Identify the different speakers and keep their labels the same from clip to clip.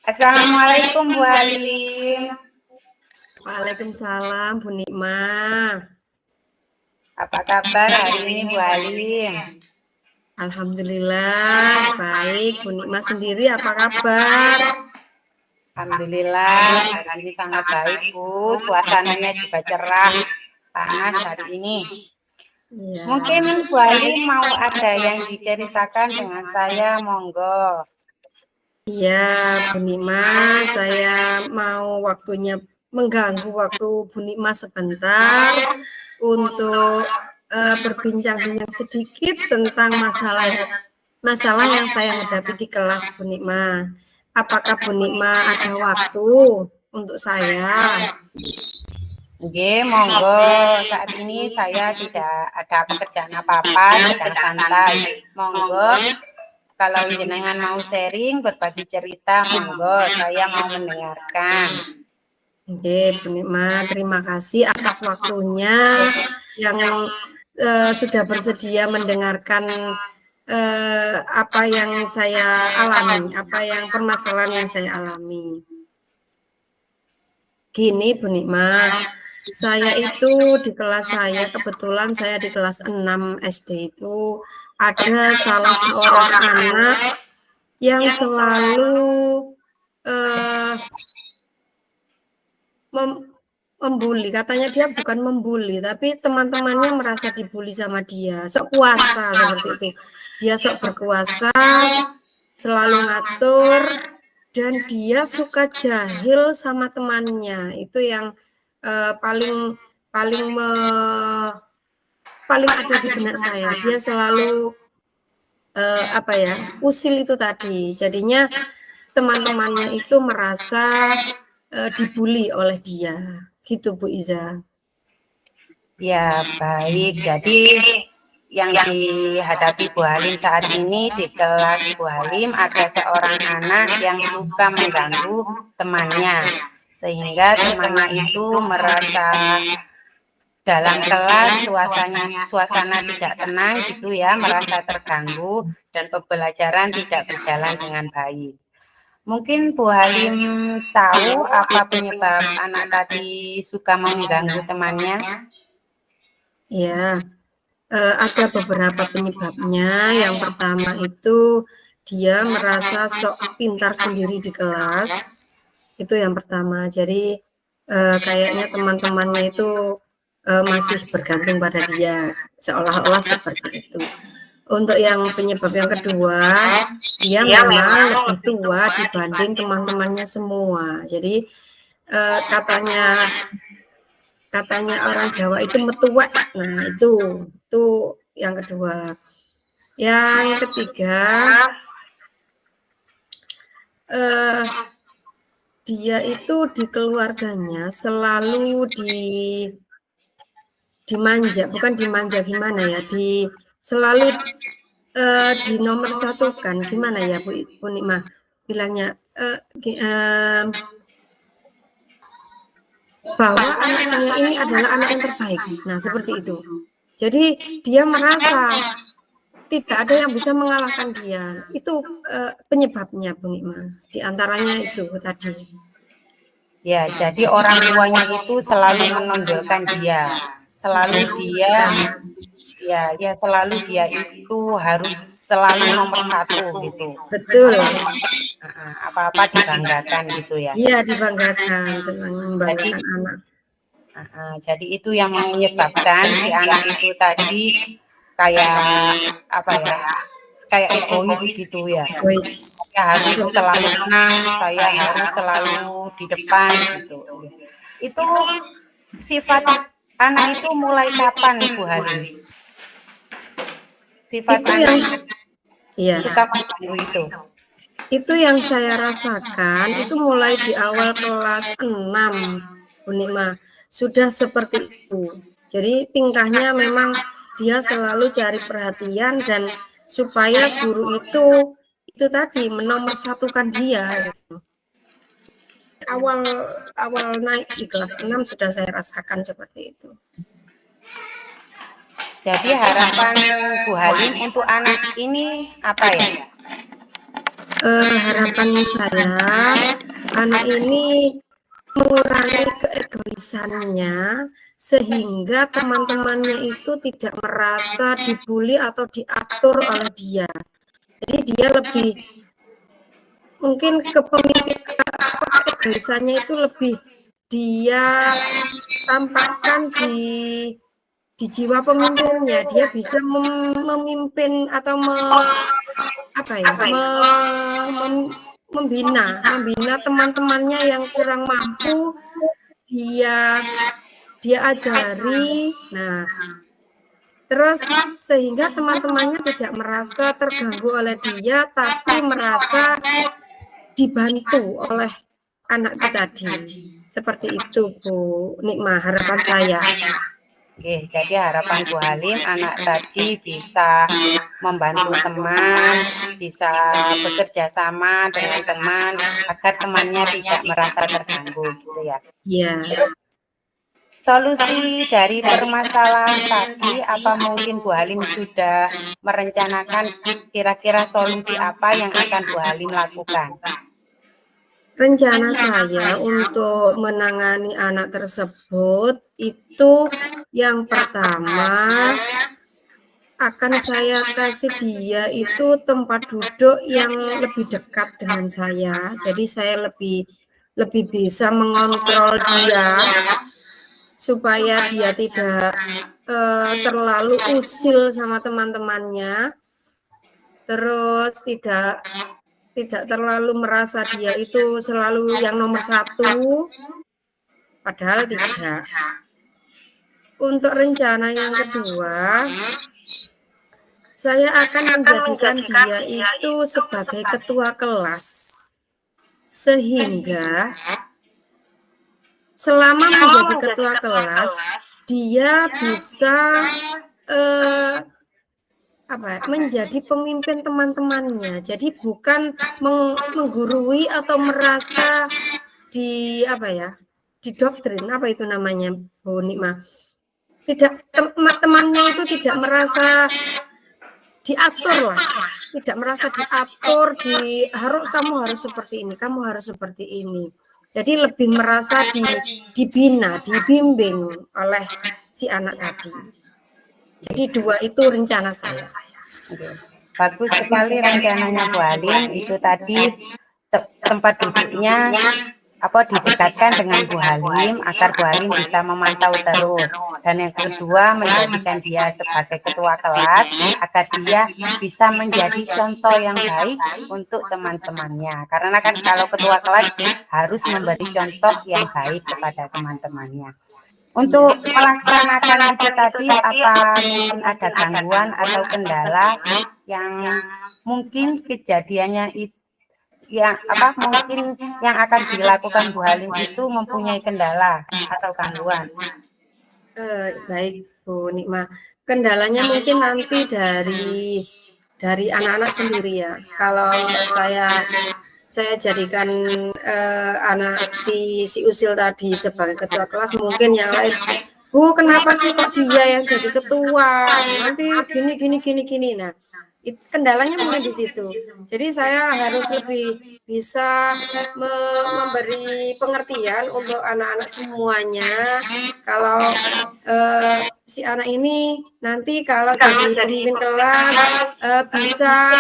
Speaker 1: Assalamualaikum Bu Halim.
Speaker 2: Waalaikumsalam Bu Nikma.
Speaker 1: Apa kabar hari ini Bu Halim?
Speaker 2: Alhamdulillah baik. Bu Nikma sendiri apa kabar?
Speaker 1: Alhamdulillah hari ini sangat baik Bu. Suasananya juga cerah, panas hari ini.
Speaker 2: Ya.
Speaker 1: Mungkin Bu Halim mau ada yang diceritakan dengan saya, monggo.
Speaker 2: Iya Bu Nikma, saya mau mengganggu waktu Bu Nikma sebentar untuk berbincang-bincang sedikit tentang masalah yang saya hadapi di kelas Bu Nikma. Apakah Bu Nikma ada waktu untuk saya?
Speaker 1: Oke, monggo. Saat ini saya tidak ada pekerjaan apa-apa, sedang santai. Monggo, kalau jenengan mau sharing, berbagi cerita, monggo, saya mau mendengarkan.
Speaker 2: Oke, Bu Nikma, terima kasih atas waktunya yang sudah bersedia mendengarkan apa yang saya alami, permasalahan yang saya alami. Gini Bu Nikma, saya itu di kelas saya, kebetulan saya di kelas 6 SD itu ada salah seorang anak yang selalu membuli. Katanya dia bukan membuli, tapi teman-temannya merasa dibully sama dia. Sok kuasa seperti itu. Dia sok berkuasa, selalu ngatur, dan dia suka jahil sama temannya. Itu yang paling ada di benak saya. Dia selalu usil itu tadi. Jadinya teman-temannya itu merasa dibully oleh dia. Gitu Bu Iza.
Speaker 1: Ya, baik. Jadi yang dihadapi Bu Halim saat ini di kelas Bu Halim ada seorang anak yang suka mengganggu temannya, sehingga temannya itu merasa dalam kelas suasana tidak tenang gitu ya, merasa terganggu dan pembelajaran tidak berjalan dengan baik. Mungkin Bu Halim tahu apa penyebab anak tadi suka mengganggu temannya?
Speaker 2: Ya, ada beberapa penyebabnya. Yang pertama itu dia merasa sok pintar sendiri di kelas. Itu yang pertama. Jadi kayaknya teman-temannya itu masih bergantung pada dia, seolah-olah seperti itu. Untuk yang penyebab yang kedua, dia memang lebih tua dibanding teman-temannya semua. Jadi katanya orang Jawa itu metuwek. Nah, itu yang kedua. Yang ketiga, dia itu di keluarganya selalu dimanja, bukan dimanja gimana ya, selalu dinomorsatukan, gimana ya Bu Nikma bilangnya, bahwa anak saya ini adalah anak yang terbaik. Nah, seperti itu. Jadi dia merasa tidak ada yang bisa mengalahkan dia. Itu penyebabnya Bu Nikma. Di antaranya itu tadi.
Speaker 1: Ya, jadi orang tuanya itu selalu menonjolkan dia. Selalu dia itu harus selalu nomor satu gitu.
Speaker 2: Betul.
Speaker 1: Apa-apa dibanggakan gitu ya.
Speaker 2: Iya, dibanggakan, senang membanggakan anak.
Speaker 1: Jadi itu yang menyebabkan si anak itu tadi kayak kayak egois gitu ya. Saya harus selalu menang, saya harus selalu di depan gitu. Itu sifat anak itu mulai kapan Bu Halim? Sifat
Speaker 2: itu
Speaker 1: anak
Speaker 2: suka
Speaker 1: mengganggu itu.
Speaker 2: Itu yang saya rasakan itu mulai di awal kelas 6 Bu Nikma. Sudah seperti itu. Jadi tingkahnya memang dia selalu cari perhatian dan supaya guru itu tadi menomorsatukan dia gitu. Awal naik di kelas 6 sudah saya rasakan seperti itu.
Speaker 1: Jadi harapan Bu Halim untuk anak ini apa ya?
Speaker 2: harapan saya anak ini mengurangi keegoisannya sehingga teman-temannya itu tidak merasa dibully atau diatur oleh dia. Jadi dia lebih mungkin keegoisannya itu lebih dia tampakkan di jiwa pemimpinnya. Dia bisa memimpin atau membina teman-temannya yang kurang mampu, dia ajari. Nah, terus sehingga teman-temannya tidak merasa terganggu oleh dia, tapi merasa dibantu oleh anak itu tadi. Seperti itu, Bu Nikmah, harapan saya.
Speaker 1: Oke, jadi harapan Bu Halim anak tadi bisa membantu teman, bisa bekerja sama dengan teman agar temannya tidak merasa terganggu, gitu ya.
Speaker 2: Iya.
Speaker 1: Solusi dari permasalahan tadi, apa mungkin Bu Halim sudah merencanakan kira-kira solusi apa yang akan Bu Halim lakukan?
Speaker 2: Rencana saya untuk menangani anak tersebut itu yang pertama akan saya kasih dia itu tempat duduk yang lebih dekat dengan saya. Jadi saya lebih bisa mengontrol dia supaya dia tidak terlalu usil sama teman-temannya. Terus tidak terlalu merasa dia itu selalu yang nomor satu, padahal tidak. Untuk rencana yang kedua, saya akan menjadikan dia itu sebagai ketua kelas, sehingga selama menjadi ketua kelas, dia bisa menjadi pemimpin teman-temannya. Jadi bukan menggurui atau merasa didoktrin, apa itu namanya, Bu Nikmah. Tidak, teman-temannya itu tidak merasa diatur lah, tidak merasa diatur, kamu harus seperti ini, kamu harus seperti ini. Jadi lebih merasa dibina, dibimbing oleh si anak tadi. Jadi dua itu rencana saya.
Speaker 1: Bagus sekali rencananya Bu Halim. Itu tadi tempat duduknya didekatkan dengan Bu Halim agar Bu Halim bisa memantau terus. Dan yang kedua, menjadikan dia sebagai ketua kelas agar dia bisa menjadi contoh yang baik untuk teman-temannya. Karena kan kalau ketua kelas harus memberi contoh yang baik kepada teman-temannya. Untuk melaksanakan itu tadi, apa mungkin ada gangguan atau kendala yang mungkin kejadiannya itu mungkin yang akan dilakukan Bu Halim itu mempunyai kendala atau gangguan?
Speaker 2: Baik Bu Nikmah, kendalanya mungkin nanti dari anak-anak sendiri ya. Kalau saya jadikan anak si usil tadi sebagai ketua kelas, mungkin yang lain, Bu kenapa sih kok dia yang jadi ketua, nanti gini. Nah, kendalanya mungkin di situ. Jadi saya harus lebih bisa memberi pengertian untuk anak-anak semuanya. Kalau si anak ini nanti kalau jadi pemimpin kelas bisa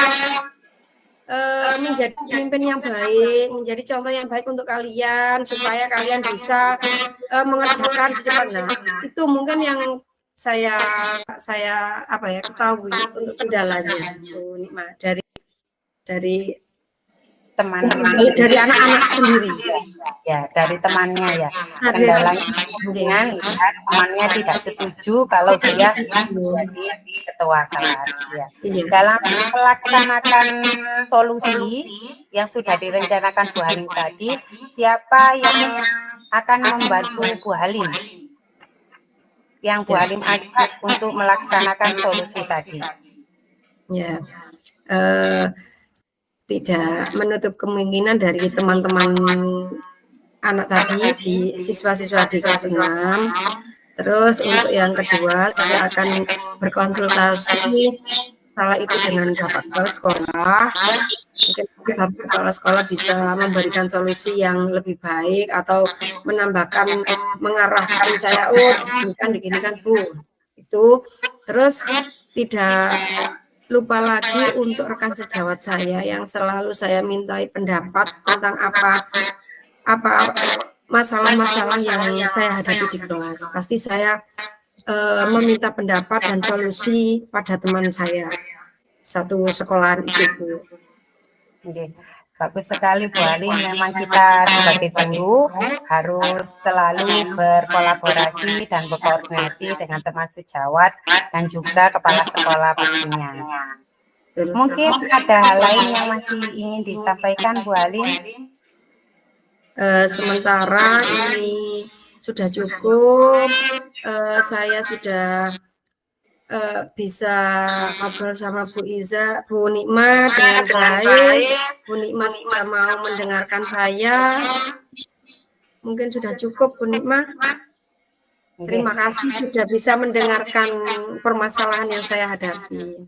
Speaker 2: menjadi pemimpin yang baik, menjadi contoh yang baik untuk kalian, supaya kalian bisa mengerjakan secepatnya. Itu mungkin yang saya ketahui untuk kendalanya, Bu Nikmah, dari anak-anak sendiri.
Speaker 1: Ya, dari temannya ya. Kendalanya dengan temannya tidak setuju kalau dia menjadi ketua kelas. Ya. Dalam melaksanakan solusi yang sudah direncanakan Bu Halim tadi, siapa yang akan membantu Bu Halim? Yang Bu Halim ajak untuk melaksanakan solusi tadi.
Speaker 2: Ya, tidak menutup kemungkinan dari teman-teman anak tadi, di siswa-siswa di kelas 6. Terus untuk yang kedua, saya akan berkonsultasi salah itu dengan Bapak Kepala Sekolah, mungkin kepala sekolah bisa memberikan solusi yang lebih baik atau menambahkan, mengarahkan saya, "Oh, begini kan, Bu." Itu. Terus tidak lupa lagi untuk rekan sejawat saya yang selalu saya mintai pendapat tentang apa masalah-masalah yang saya hadapi di kelas. Pasti saya, meminta pendapat dan solusi pada teman saya, satu sekolahan itu, Bu.
Speaker 1: Oke, bagus sekali Bu Halim. Memang kita sebagai guru harus selalu berkolaborasi dan berkoordinasi dengan teman sejawat dan juga kepala sekolah pastinya. Mungkin ada hal lain yang masih ingin disampaikan Bu Halim?
Speaker 2: Sementara ini sudah cukup, saya sudah bisa ngobrol sama Bu Iza, Bu Nikma dengan baik. Bu Nikma sudah mau mendengarkan saya. Mungkin sudah cukup, Bu Nikma. Terima kasih sudah bisa mendengarkan permasalahan yang saya hadapi.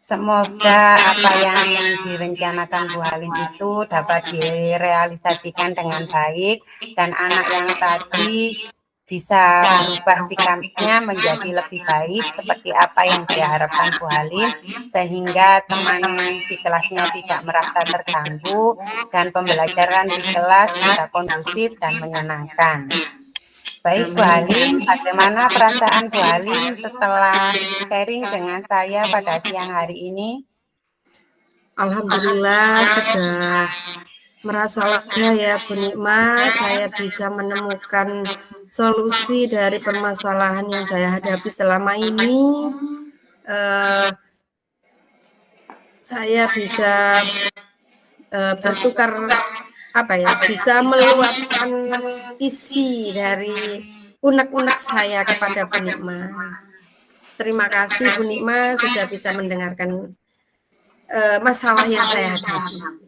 Speaker 1: Semoga apa yang direncanakan Bu Halim itu dapat direalisasikan dengan baik dan anak yang tadi bisa berubah sikapnya menjadi lebih baik seperti apa yang diharapkan Bu Halim, sehingga teman di kelasnya tidak merasa terganggu dan pembelajaran di kelas bisa kondusif dan menyenangkan. Baik Bu Halim, bagaimana perasaan Bu Halim setelah sharing dengan saya pada siang hari ini?
Speaker 2: Alhamdulillah sudah merasa lega ya Bu Nikma, saya bisa menemukan solusi dari permasalahan yang saya hadapi selama ini. Saya bisa bertukar bisa meluapkan isi dari unek-unek saya kepada Bu Nikma. Terima kasih Bu Nikma sudah bisa mendengarkan masalah yang saya hadapi.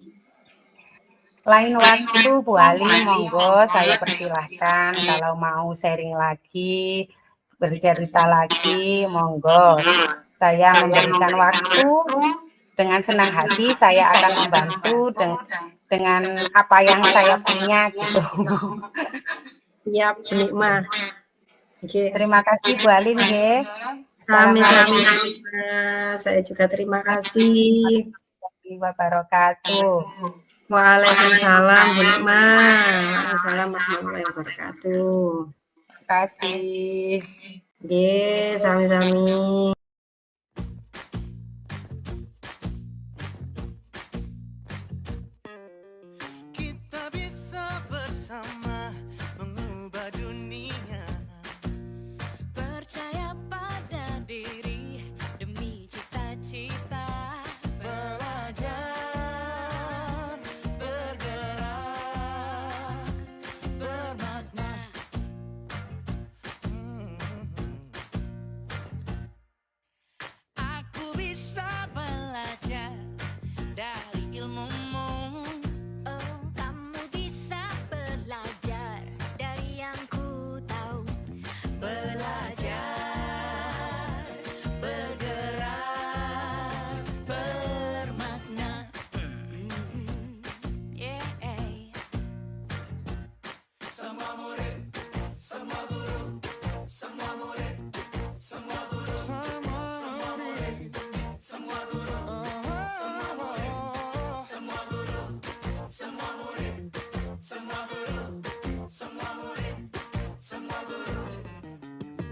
Speaker 1: Lain waktu Bu Halim, monggo saya persilahkan kalau mau sharing lagi, bercerita lagi, monggo. Saya memberikan waktu dengan senang hati, saya akan membantu dengan apa yang saya punya gitu.
Speaker 2: Iya, Bu Nikma.
Speaker 1: Okay. Terima kasih Bu Halim, ya.
Speaker 2: Sami-sami. Saya juga terima kasih.
Speaker 1: Wabarakatuh.
Speaker 2: Waalaikumsalam Bu Nikma. Waalaikumsalam warahmatullahi wabarakatuh.
Speaker 1: Terima kasih.
Speaker 2: Ye, sami-sami.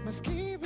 Speaker 3: Meski